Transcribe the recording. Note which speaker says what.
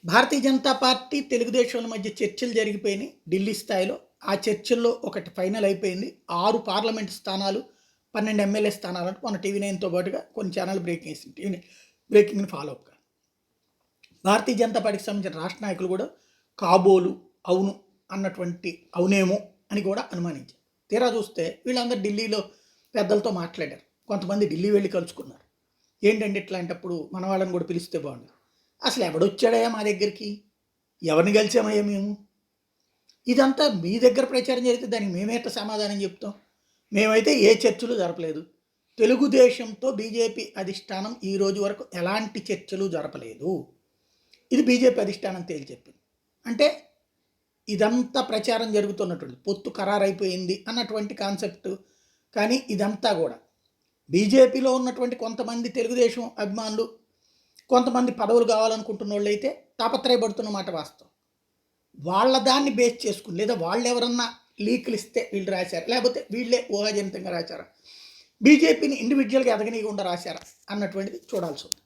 Speaker 1: Bharatiya Janata party, తెలుగుదేశంల మధ్య చర్చలు జరిగిపోయినాయి ఢిల్లీ స్థాయిలో. ఆ చర్చల్లో ఒకటి ఫైనల్ అయిపోయింది. 6 పార్లమెంట్ స్థానాలు, 12 ఎమ్మెల్యే స్థానాలంటూ మన టీవీ9తో పాటుగా కొన్ని ఛానల్ బ్రేకింగ్ వేసింది. బ్రేకింగ్ని ఫాలో అప్. భారతీయ జనతా పార్టీకి సంబంధించిన రాష్ట్ర నాయకులు కూడా కాబోలు అవును అన్నటువంటి అవునేమో అని కూడా అనుమానించారు. తీరా చూస్తే వీళ్ళందరూ ఢిల్లీలో పెద్దలతో మాట్లాడారు. కొంతమంది ఢిల్లీ వెళ్ళి కలుసుకున్నారు. ఏంటంటే ఇట్లాంటప్పుడు మన వాళ్ళని కూడా పిలిస్తే బాగుండు. అసలు ఎవడొచ్చాడయా మా దగ్గరికి, ఎవరిని కలిసామయ్యా మేము, ఇదంతా మీ దగ్గర ప్రచారం జరిగితే దానికి మేమేట సమాధానం చెప్తాం. మేమైతే ఏ చర్చలు జరపలేదు. తెలుగుదేశంతో బీజేపీ అధిష్టానం ఈ రోజు వరకు ఎలాంటి చర్చలు జరపలేదు. ఇది బీజేపీ అధిష్టానం తేల్చెప్పింది. అంటే ఇదంతా ప్రచారం జరుగుతున్నటువంటి పొత్తు ఖరారైపోయింది అన్నటువంటి కాన్సెప్ట్. కానీ ఇదంతా కూడా బీజేపీలో ఉన్నటువంటి కొంతమంది తెలుగుదేశం అభిమానులు, కొంతమంది పదవులు కావాలనుకుంటున్న వాళ్ళు అయితే తాపత్రయపడుతున్న మాట వాస్తవం. వాళ్ళ దాన్ని బేస్ చేసుకుని, లేదా వాళ్ళు ఎవరన్నా లీకులు ఇస్తే వీళ్ళు రాశారు, లేకపోతే వీళ్ళే ఊహాజనితంగా రాశారా, బీజేపీని ఇండివిజువల్గా ఎదగనీయకుండా రాశారా అన్నటువంటిది చూడాల్సి ఉంది.